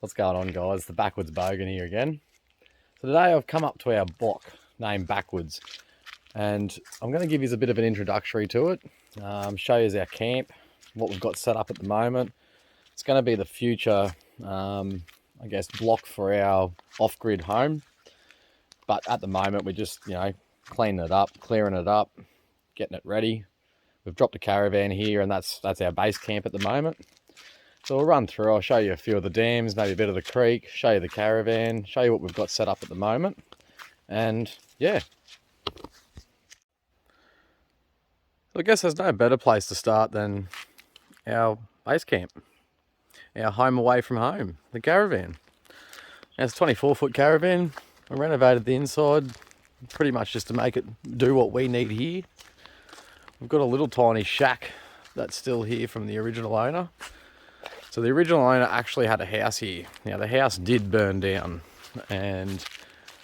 What's going on, guys? The Backwoods bogan here again. So today I've come up to our block named Backwoods, and I'm going to give you a bit of an introductory to it, show you our camp, what we've got set up at the moment. It's going to be the future, I guess, block for our off-grid home. But at the moment, we're just, cleaning it up, clearing it up, getting it ready. We've dropped a caravan here, and that's our base camp at the moment. So we'll run through, I'll show you a few of the dams, maybe a bit of the creek, show you the caravan, show you what we've got set up at the moment. And yeah. So I guess there's no better place to start than our base camp. Our home away from home, the caravan. Now it's a 24-foot caravan. I renovated the inside pretty much just to make it do what we need here. We've got a little tiny shack that's still here from the original owner. So the original owner actually had a house here. Now the house did burn down, and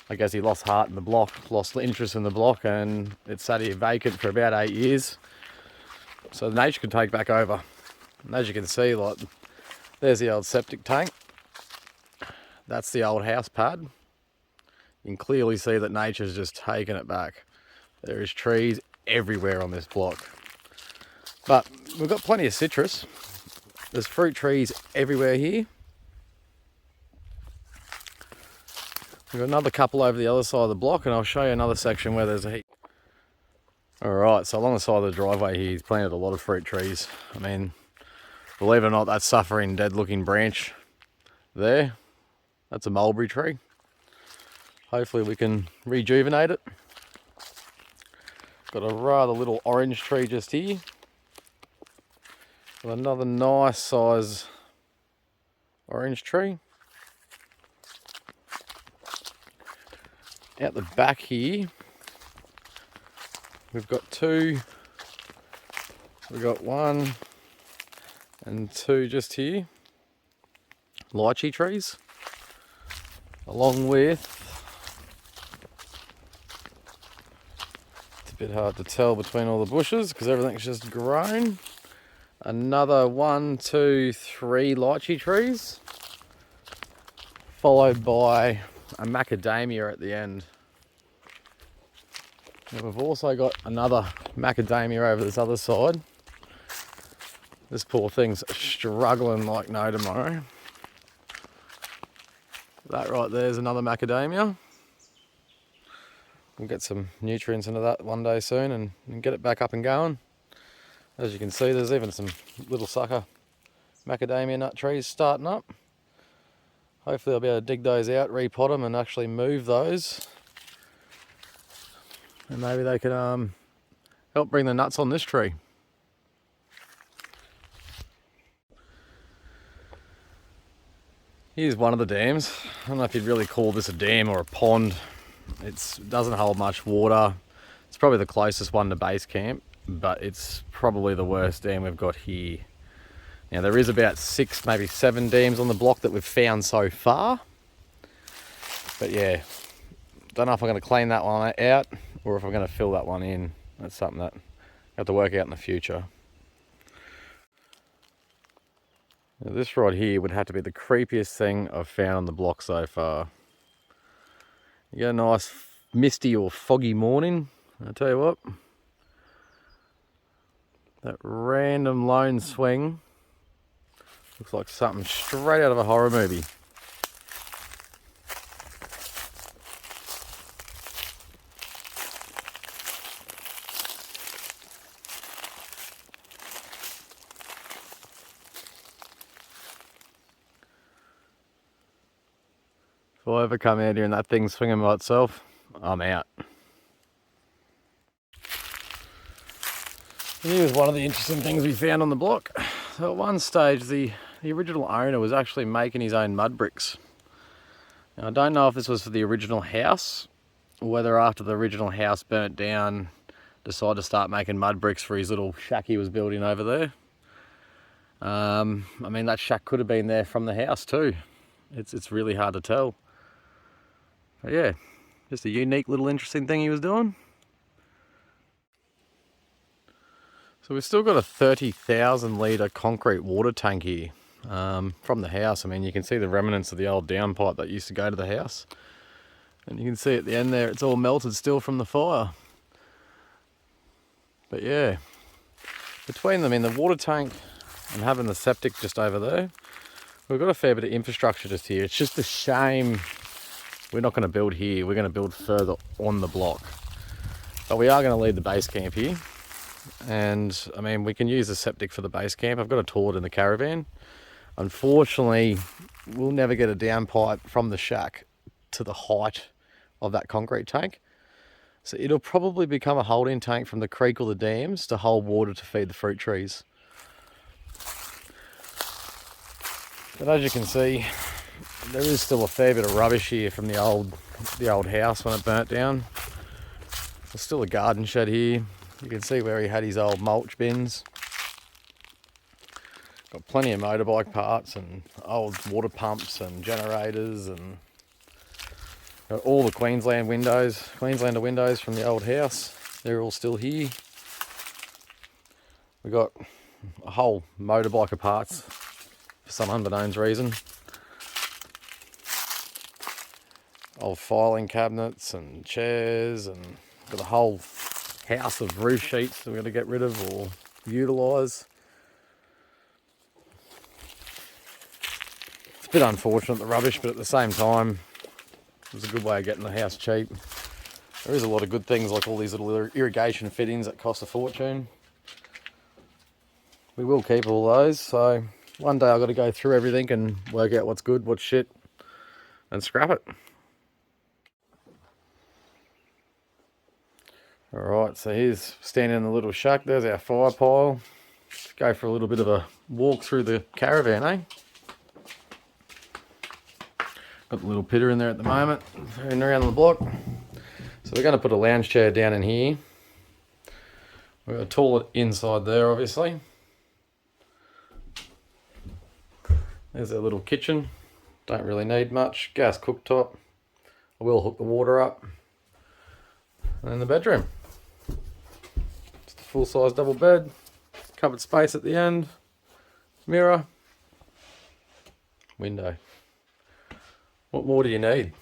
I guess he lost heart in the block, lost interest in the block, and it sat here vacant for about 8 years. So nature could take back over. And as you can see, like, there's the old septic tank. That's the old house pad. You can clearly see that nature's just taken it back. There is trees everywhere on this block. But we've got plenty of citrus. There's fruit trees everywhere here. We've got another couple over the other side of the block, and I'll show you another section where there's a heap. Alright, so along the side of the driveway here, he's planted a lot of fruit trees. I mean, believe it or not, that suffering, dead looking branch there, that's a mulberry tree. Hopefully we can rejuvenate it. Got a rather little orange tree just here. Got another nice size orange tree. Out the back here, we've got two. We've got one and two just here. Lychee trees. Along with, it's a bit hard to tell between all the bushes because everything's just grown. Another 1, 2, 3 lychee trees, followed by a macadamia at the end. And we've also got another macadamia over this other side. This poor thing's struggling like no tomorrow. That right there is another macadamia. We'll get some nutrients into that one day soon and get it back up and going. As you can see, there's even some little sucker macadamia nut trees starting up. Hopefully I'll be able to dig those out, repot them and actually move those. And maybe they can help bring the nuts on this tree. Here's one of the dams. I don't know if you'd really call this a dam or a pond. It doesn't hold much water. It's probably the closest one to base camp, but it's probably the worst dam we've got here. Now there is about 6, maybe 7 dams on the block that we've found so far. But yeah, don't know if I'm going to clean that one out or if I'm going to fill that one in. That's something that I have to work out in the future. Now this right here would have to be the creepiest thing I've found on the block so far. You get a nice misty or foggy morning, I'll tell you what. That random lone swing looks like something straight out of a horror movie. If I ever come out here and that thing's swinging by itself, I'm out. Here's one of the interesting things we found on the block. So at one stage, the original owner was actually making his own mud bricks. Now, I don't know if this was for the original house, or whether after the original house burnt down, decided to start making mud bricks for his little shack he was building over there. I mean, that shack could have been there from the house too. It's really hard to tell. But yeah, just a unique little interesting thing he was doing. So we've still got a 30,000 litre concrete water tank here from the house. I mean, you can see the remnants of the old downpipe that used to go to the house. And you can see at the end there, it's all melted still from the fire. But yeah, between them in the water tank and having the septic just over there, we've got a fair bit of infrastructure just here. It's just a shame we're not going to build here. We're going to build further on the block. But we are going to leave the base camp here. And I mean, we can use the septic for the base camp. I've got a toilet in the caravan. Unfortunately, we'll never get a downpipe from the shack to the height of that concrete tank. So it'll probably become a holding tank from the creek or the dams to hold water to feed the fruit trees. But as you can see, there is still a fair bit of rubbish here from the old house when it burnt down. There's still a garden shed here. You can see where he had his old mulch bins. Got plenty of motorbike parts and old water pumps and generators, and got all the Queenslander windows from the old house. They're all still here. We got a whole motorbike of parts for some unbeknownst reason. Old filing cabinets and chairs, and got a whole house of roof sheets that we're going to get rid of or utilise. It's a bit unfortunate, the rubbish, but at the same time, it was a good way of getting the house cheap. There is a lot of good things, like all these little irrigation fittings that cost a fortune. We will keep all those, so one day I've got to go through everything and work out what's good, what's shit, and scrap it. Alright, so here's standing in the little shack. There's our fire pile. Let's go for a little bit of a walk through the caravan, eh? Got the little pitter in there at the moment, in around the block. So we're going to put a lounge chair down in here. We've got a toilet inside there, obviously. There's our little kitchen. Don't really need much. Gas cooktop. I will hook the water up. And then the bedroom. Just a full-size double bed. Covered space at the end. Mirror. Window. What more do you need?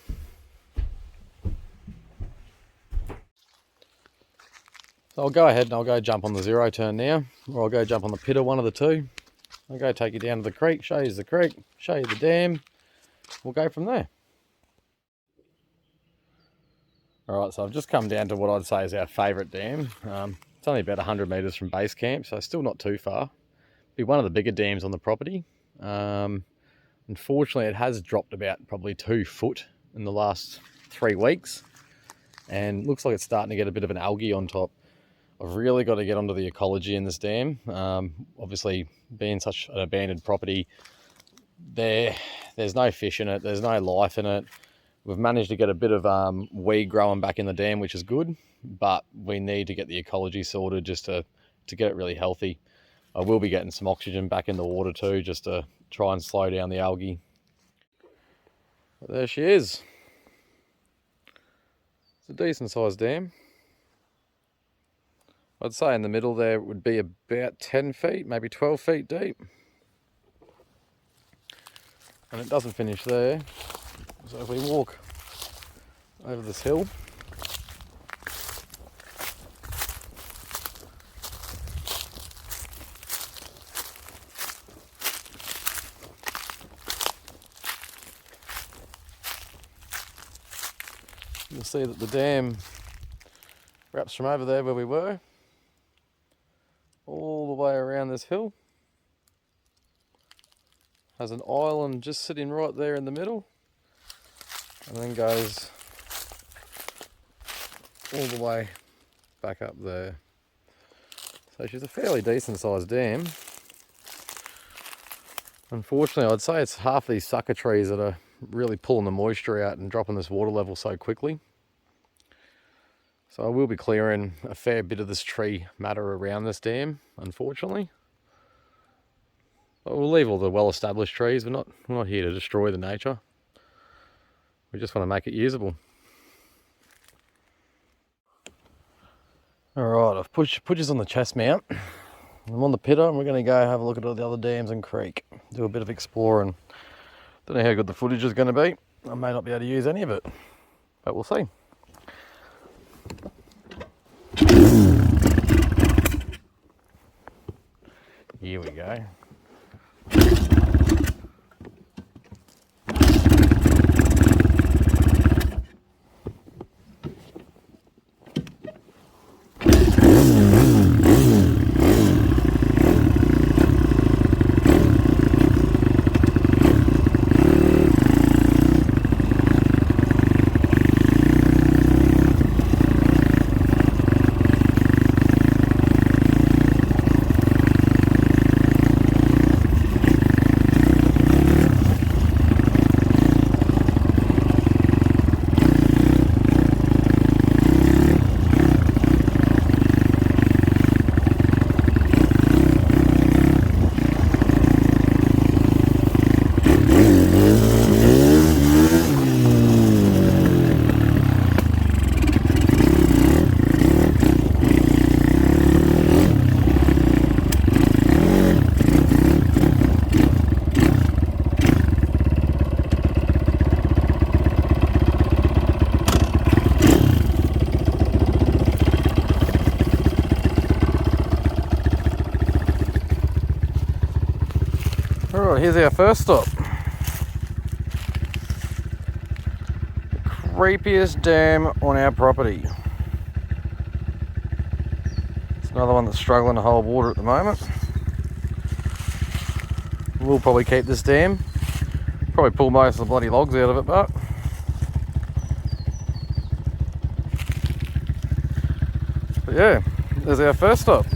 So I'll go ahead and I'll go jump on the zero turn now, or I'll go jump on the pitter, one of the two. I'll go take you down to the creek, show you the creek, show you the dam. We'll go from there. Alright, so I've just come down to what I'd say is our favourite dam. It's only about 100 metres from base camp, so still not too far. Be one of the bigger dams on the property. Unfortunately, it has dropped about probably 2 foot in the last 3 weeks, and looks like it's starting to get a bit of an algae on top. I've really got to get onto the ecology in this dam. Obviously, being such an abandoned property, there's no fish in it, there's no life in it. We've managed to get a bit of weed growing back in the dam, which is good, but we need to get the ecology sorted just to get it really healthy. I will be getting some oxygen back in the water too, just to try and slow down the algae. But there she is. It's a decent sized dam. I'd say in the middle there it would be about 10 feet, maybe 12 feet deep. And it doesn't finish there. So if we walk over this hill, you'll see that the dam wraps from over there where we were all the way around this hill. Has an island just sitting right there in the middle, and then goes all the way back up there. So she's a fairly decent sized dam. Unfortunately, I'd say it's half these sucker trees that are really pulling the moisture out and dropping this water level so quickly. So I will be clearing a fair bit of this tree matter around this dam, unfortunately. But we'll leave all the well-established trees. We're not here to destroy the nature. We just want to make it usable. Alright, I've put you on the chest mount. I'm on the pitter and we're going to go have a look at all the other dams and creek. Do a bit of exploring. Don't know how good the footage is going to be. I may not be able to use any of it, but we'll see. Here we go. Alright, here's our first stop. The creepiest dam on our property. It's another one that's struggling to hold water at the moment. We'll probably keep this dam. Probably pull most of the bloody logs out of it, but yeah, there's our first stop.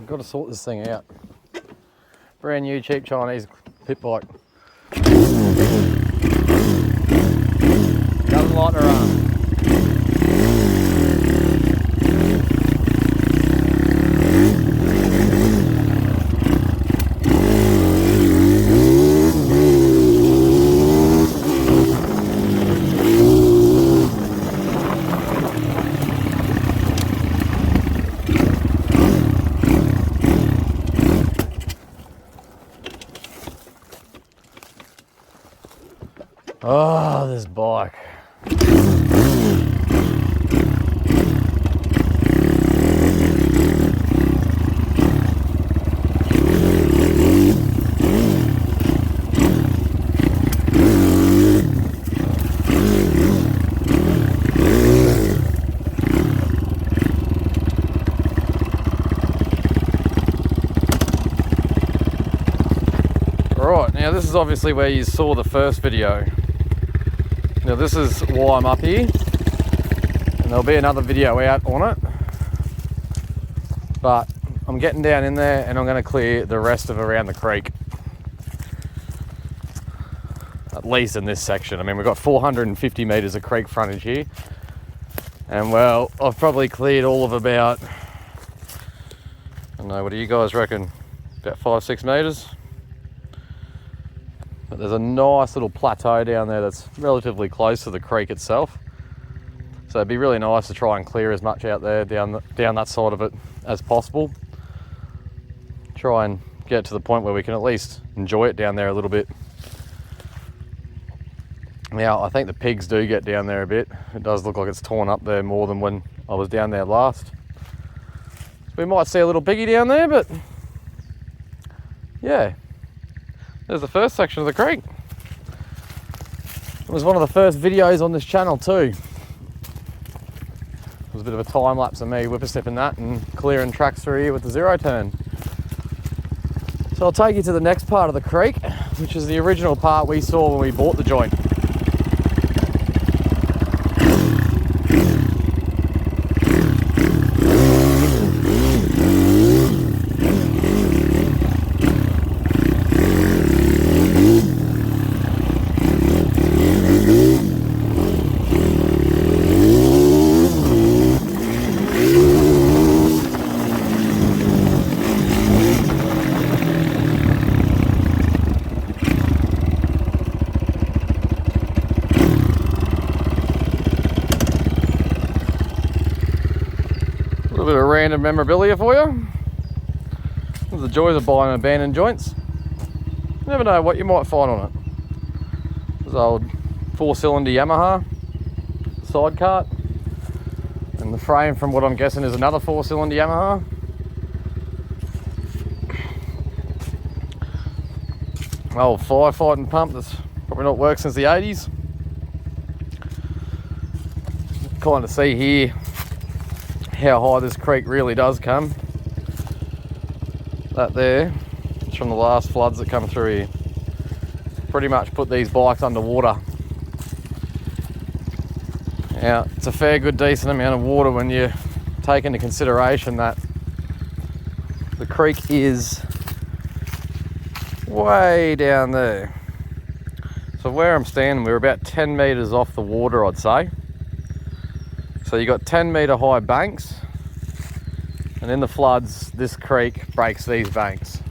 Got to sort this thing out. Brand new cheap Chinese pit bike. Doesn't like to run. Oh, this bike. Right, now this is obviously where you saw the first video. Now this is why I'm up here, and there'll be another video out on it, but I'm getting down in there and I'm going to clear the rest of around the creek, at least in this section. I mean, we've got 450 metres of creek frontage here, and well, I've probably cleared all of about, I don't know, what do you guys reckon, about 5-6 metres? But there's a nice little plateau down there that's relatively close to the creek itself. So it'd be really nice to try and clear as much out there down that side of it as possible. Try and get to the point where we can at least enjoy it down there a little bit. Now, I think the pigs do get down there a bit. It does look like it's torn up there more than when I was down there last. We might see a little piggy down there, but yeah. There's the first section of the creek. It was one of the first videos on this channel too. It was a bit of a time lapse of me whippersnipping that and clearing tracks through here with the zero turn. So I'll take you to the next part of the creek, which is the original part we saw when we bought the joint. random memorabilia for you. The joys of buying abandoned joints. You never know what you might find on it. This old 4-cylinder Yamaha side cart, and the frame from what I'm guessing is another 4-cylinder Yamaha. Old firefighting pump that's probably not worked since the 80s. Kind of see here how high this creek really does come. That there, it's from the last floods that come through here. Pretty much put these bikes underwater. Now, it's a fair good decent amount of water when you take into consideration that the creek is way down there. So where I'm standing, we're about 10 metres off the water, I'd say. So you got 10 metre high banks, and in the floods, this creek breaks these banks.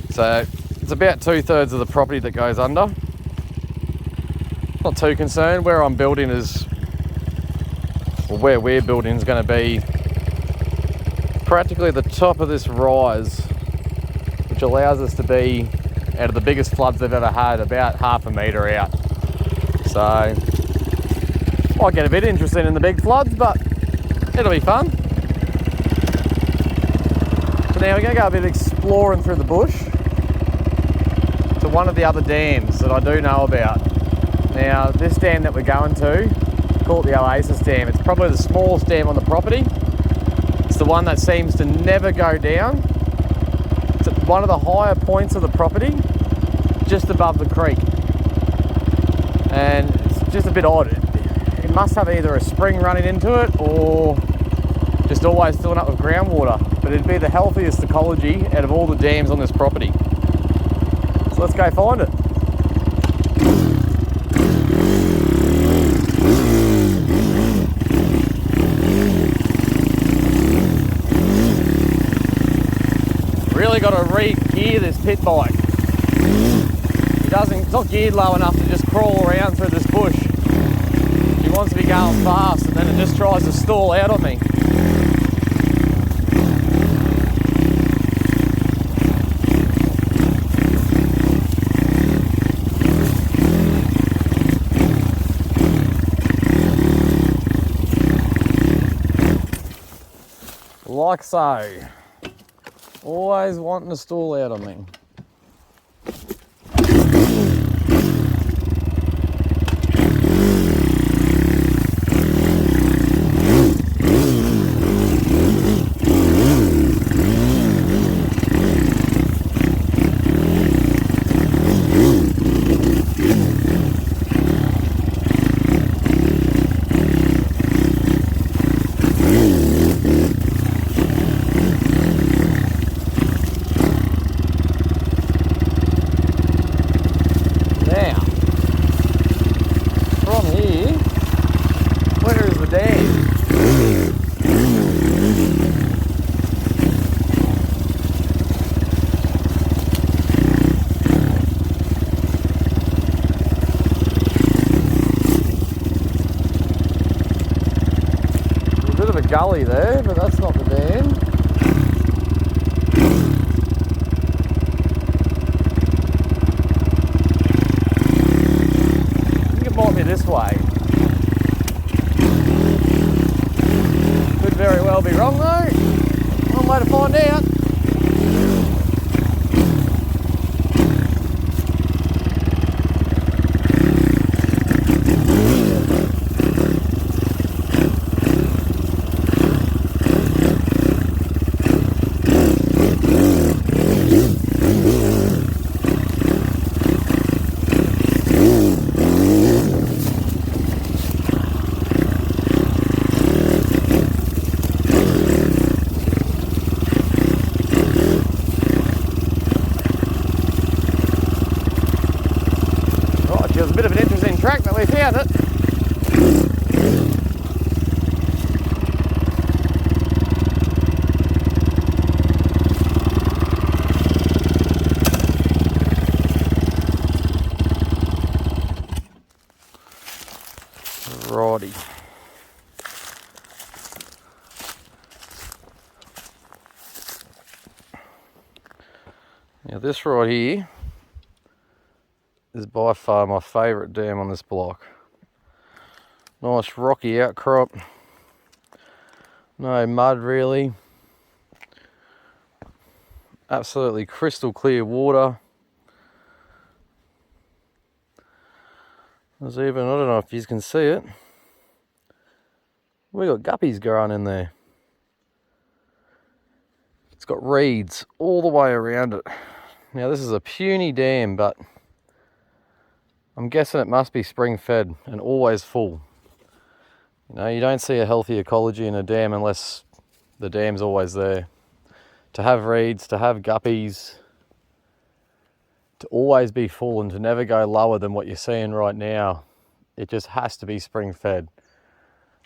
So it's about 2/3 of the property that goes under. Not too concerned. Where I'm building is, or where we're building is going to be practically the top of this rise, which allows us to be out of the biggest floods they've ever had, about 1/2 metre out. So might get a bit interesting in the big floods, but it'll be fun. So now we're going to go a bit exploring through the bush to one of the other dams that I do know about. Now, this dam that we're going to, call it the Oasis Dam. It's probably the smallest dam on the property. It's the one that seems to never go down. It's at one of the higher points of the property, just above the creek. And it's just a bit odd. It must have either a spring running into it or just always filling up with groundwater. But it'd be the healthiest ecology out of all the dams on this property. So let's go find it. Really got to re-gear this pit bike. It's not geared low enough to just crawl around through this bush. He wants to be going fast, and then it just tries to stall out on me. Like so. Always wanting to stall out on me. Gully there, but that's not the dam. I think it might be this way. Could very well be wrong though. One way to find out. It was a bit of an interesting track, but we found it. Righty. Now this right here is by far my favourite dam on this block. Nice rocky outcrop, no mud really, absolutely crystal clear water. There's even, I don't know if you can see it, we got guppies growing in there. It's got reeds all the way around it. Now this is a puny dam, but I'm guessing it must be spring fed and always full. You know, you don't see a healthy ecology in a dam unless the dam's always there. To have reeds, to have guppies, to always be full and to never go lower than what you're seeing right now, it just has to be spring fed.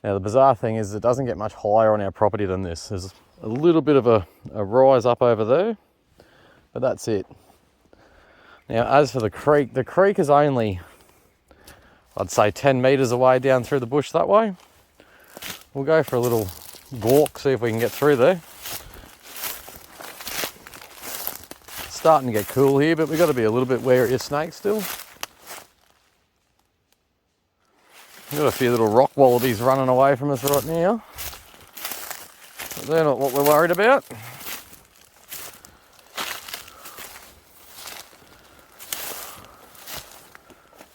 Now the bizarre thing is it doesn't get much higher on our property than this. There's a little bit of a rise up over there, but that's it. Now as for the creek is only, I'd say 10 metres away down through the bush that way. We'll go for a little walk, see if we can get through there. It's starting to get cool here, but we've got to be a little bit wary of snakes still. We've got a few little rock wallabies running away from us right now. But they're not what we're worried about.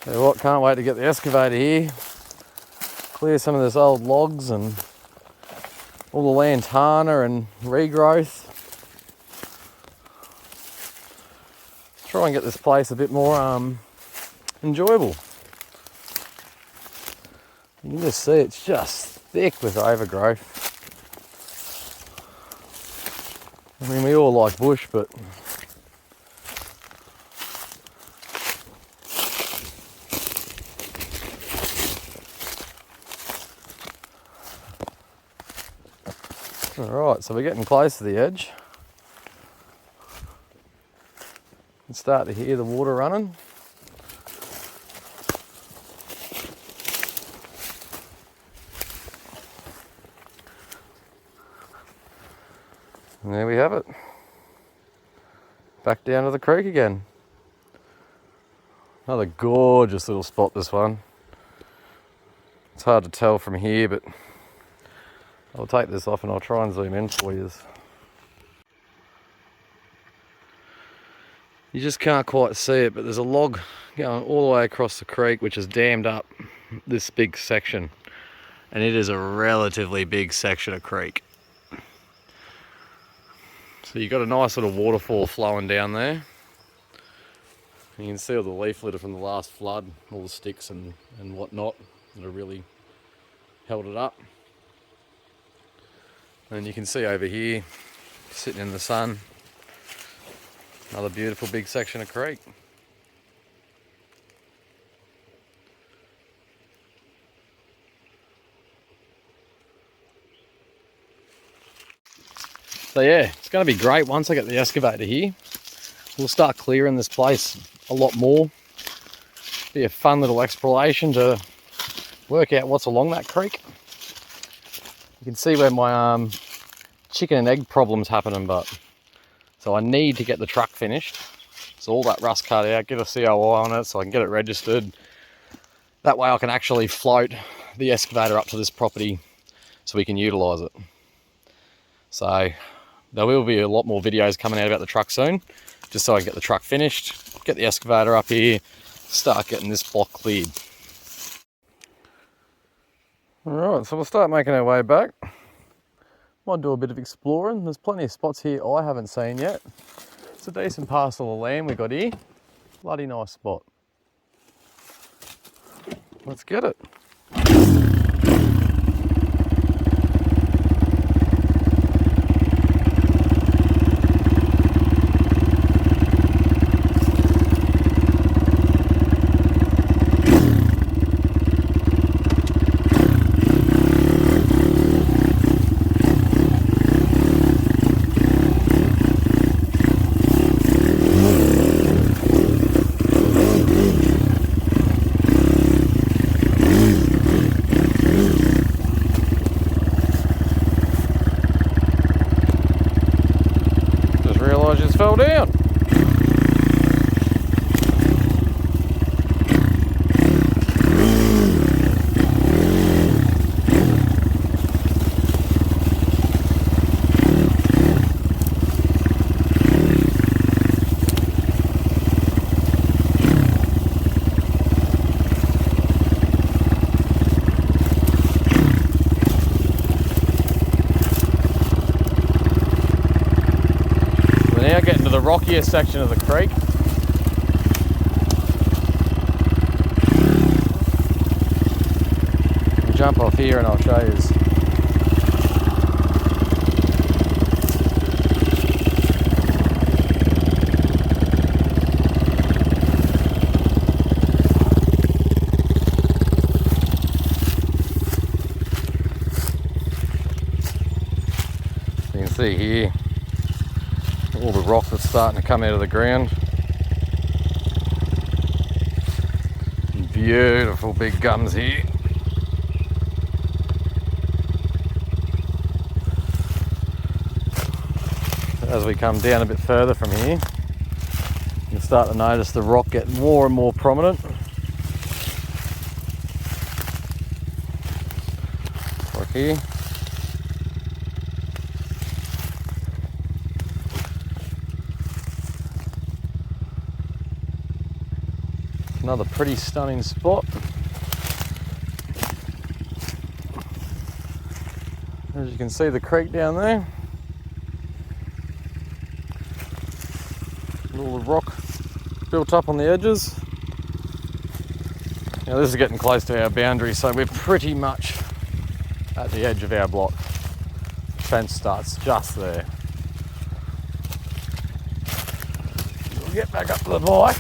So what, can't wait to get the excavator here. Clear some of this old logs and all the lantana and regrowth. Try and get this place a bit more enjoyable. You can just see it's just thick with overgrowth. I mean, we all like bush, but alright, so we're getting close to the edge. You can start to hear the water running. And there we have it. Back down to the creek again. Another gorgeous little spot, this one. It's hard to tell from here, but I'll take this off and I'll try and zoom in for you. You just can't quite see it, but there's a log going all the way across the creek which has dammed up this big section. And it is a relatively big section of creek. So you've got a nice little waterfall flowing down there. You can see all the leaf litter from the last flood, all the sticks and whatnot that have really held it up. And you can see over here, sitting in the sun, another beautiful big section of creek. So yeah, it's going to be great once I get the excavator here. We'll start clearing this place a lot more. Be a fun little exploration to work out what's along that creek. You can see where my chicken and egg problem's happening, but so I need to get the truck finished. So all that rust cut out, get a COI on it so I can get it registered. That way I can actually float the excavator up to this property so we can utilise it. So there will be a lot more videos coming out about the truck soon, just so I can get the truck finished, get the excavator up here, start getting this block cleared. Alright, so we'll start making our way back. Might do a bit of exploring. There's plenty of spots here I haven't seen yet. It's a decent parcel of land we got here. Bloody nice spot. Let's get it. Fell down. the rockier section of the creek. I'll jump off here and I'll show you. You can see here all the rock that's starting to come out of the ground. Beautiful big gums here. As we come down a bit further from here, you'll start to notice the rock get more and more prominent. Like here. Another pretty stunning spot. As you can see, the creek down there. All the rock built up on the edges. Now this is getting close to our boundary, so we're pretty much at the edge of our block. The fence starts just there. We'll get back up to the bike.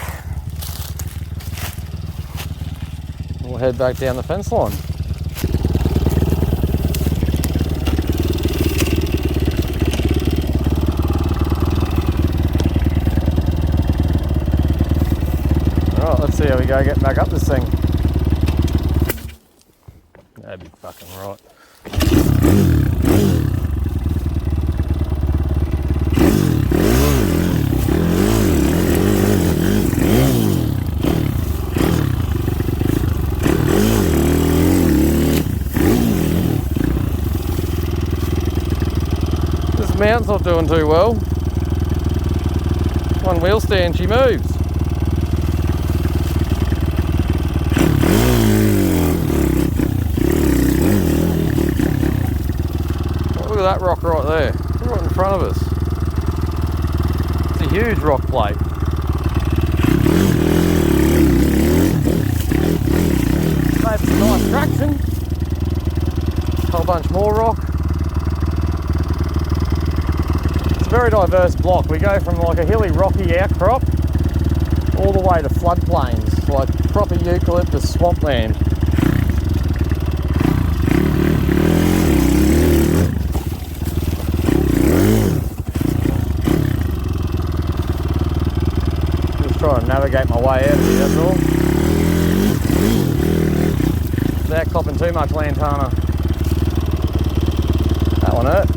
We'll head back down the fence line. Alright, let's see how we go getting back up this thing. That'd be fucking right. Mount's not doing too well. One wheel stand, she moves. Look at that rock right there, right in front of us. It's a huge rock plate. Made some nice traction. A whole bunch more rock. Very diverse block. We go from like a hilly rocky outcrop all the way to floodplains, like proper eucalyptus swampland. Just trying to navigate my way out here, that's all. Without copping too much lantana. That one hurt.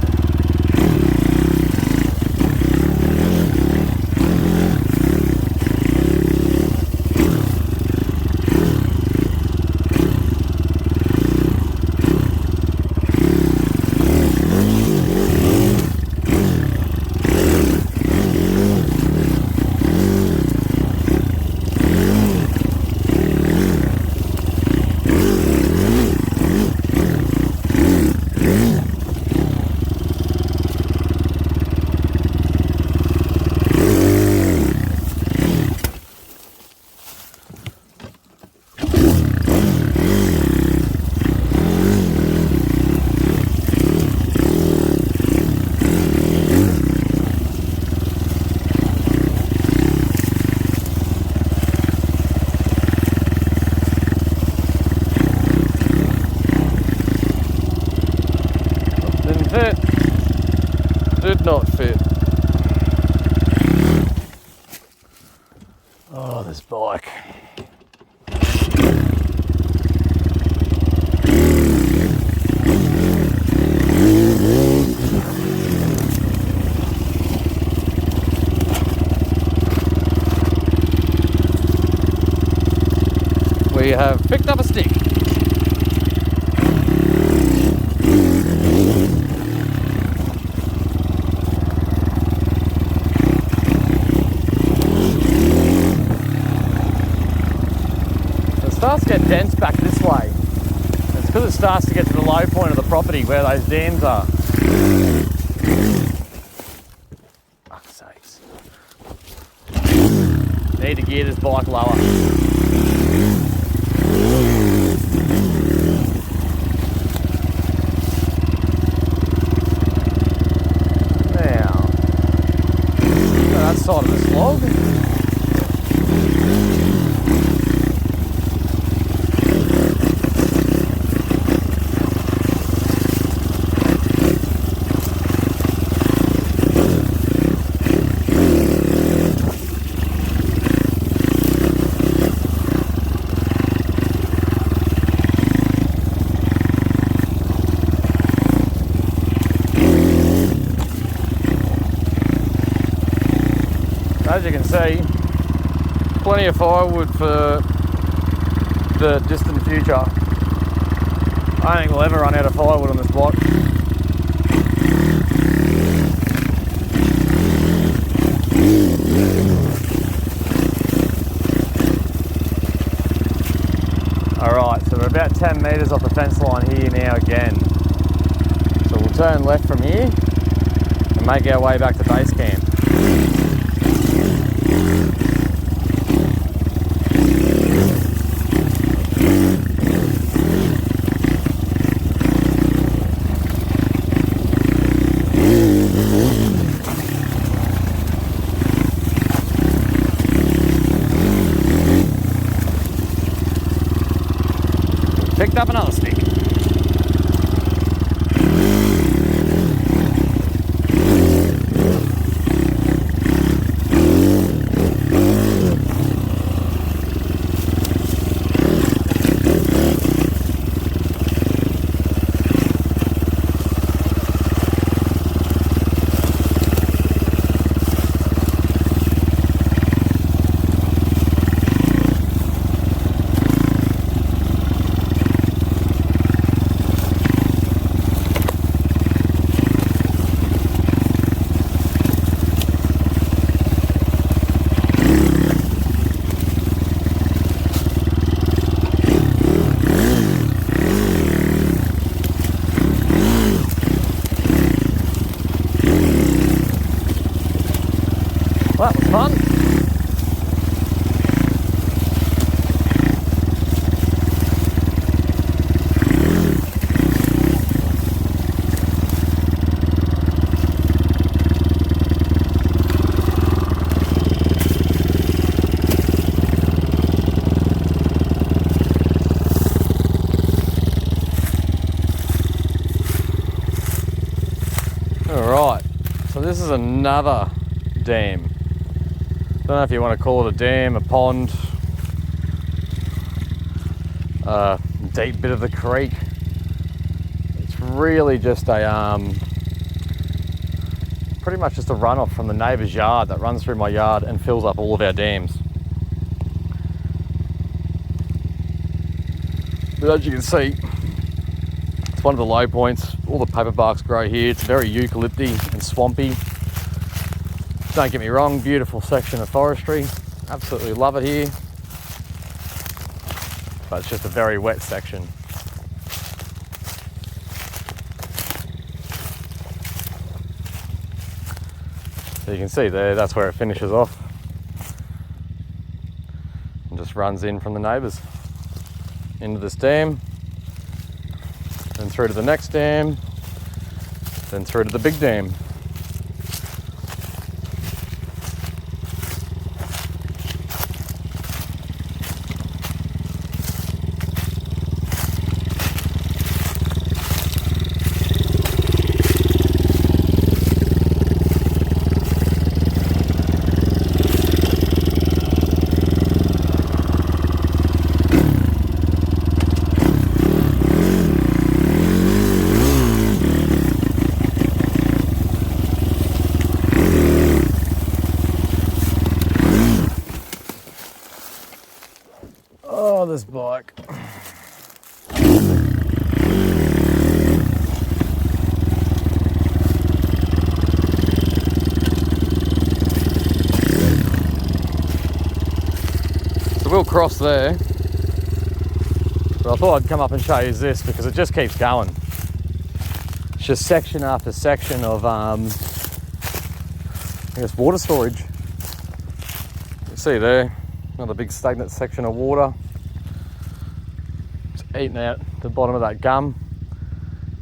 Did not fit. Oh, this bike. We have picked up a stick. Starts to get dense back this way. It's because it starts to get to the low point of the property where those dams are. Fuck's sakes. Need to gear this bike lower. Now, that side of this log. As you can see, plenty of firewood for the distant future. I don't think we'll ever run out of firewood on this block. Alright, so we're about 10 metres off the fence line here now again. So we'll turn left from here and make our way back to base camp. Picked up another stick. Well, that was fun. All right, so this is another dam. Don't know if you want to call it a dam, a pond, a deep bit of the creek. It's really just a pretty much just a runoff from the neighbour's yard that runs through my yard and fills up all of our dams. But as you can see, it's one of the low points. All the paperbarks grow here. It's very eucalypty and swampy. Don't get me wrong, beautiful section of forestry. Absolutely love it here. But it's just a very wet section. So you can see there, that's where it finishes off. And just runs in from the neighbours into this dam, then through to the next dam, then through to the big dam. Oh, this bike. So we'll cross there. But I thought I'd come up and show you this because it just keeps going. It's just section after section of, I guess, water storage. See there, another big stagnant section of water. It's eating out the bottom of that gum.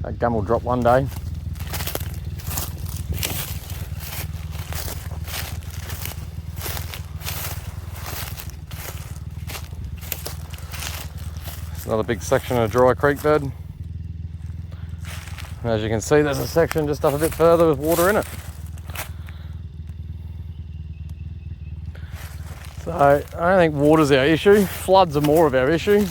That gum will drop one day. Another big section of dry creek bed. And as you can see, there's a section just up a bit further with water in it. So I don't think water's our issue. Floods are more of our issue.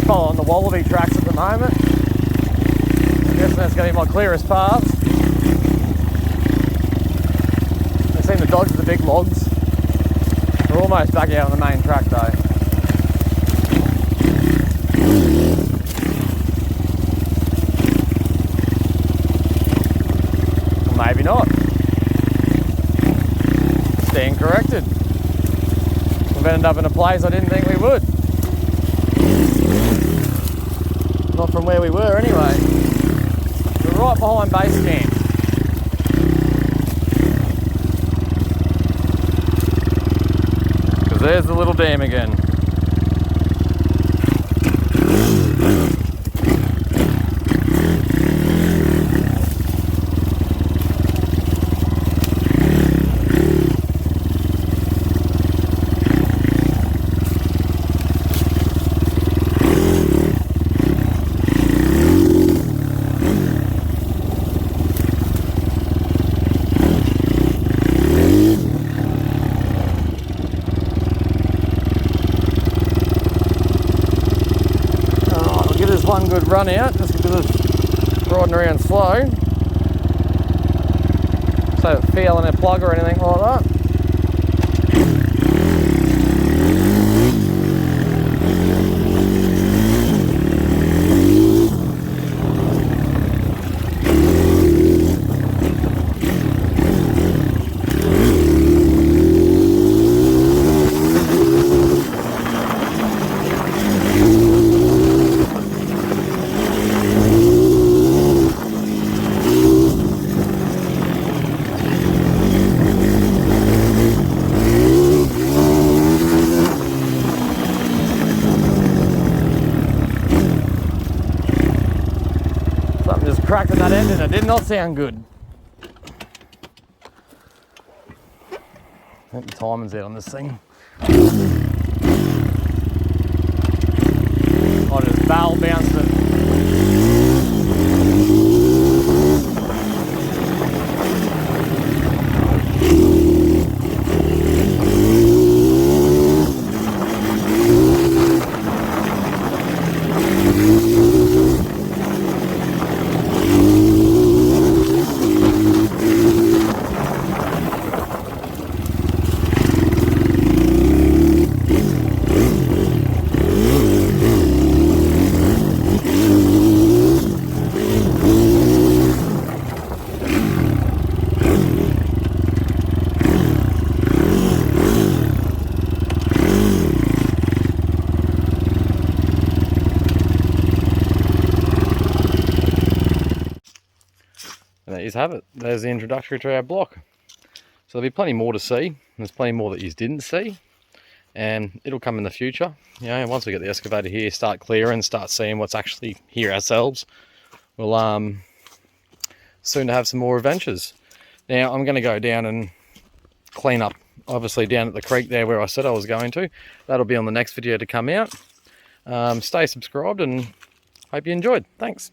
On the wallaby tracks at the moment. I guess that's going to be my clearest path. I've seen the dogs with the big logs. We're almost back out on the main track though. Or maybe not. Stand corrected. We've ended up in a place I didn't think we would. Not from where we were anyway. We're right behind base camp. Because there's the little dam again. One good run out just because it's riding around slow, so feeling a plug or anything like that. Cracked at that end and it did not sound good. I think the timing's out on this thing. I just barrel bounced it. And there you have it. There's the introductory to our block. So there'll be plenty more to see. There's plenty more that you didn't see. And it'll come in the future. You know, once we get the excavator here, start clearing, start seeing what's actually here ourselves, we'll soon have some more adventures. Now I'm going to go down and clean up, obviously, down at the creek there where I said I was going to. That'll be on the next video to come out. Stay subscribed and hope you enjoyed. Thanks.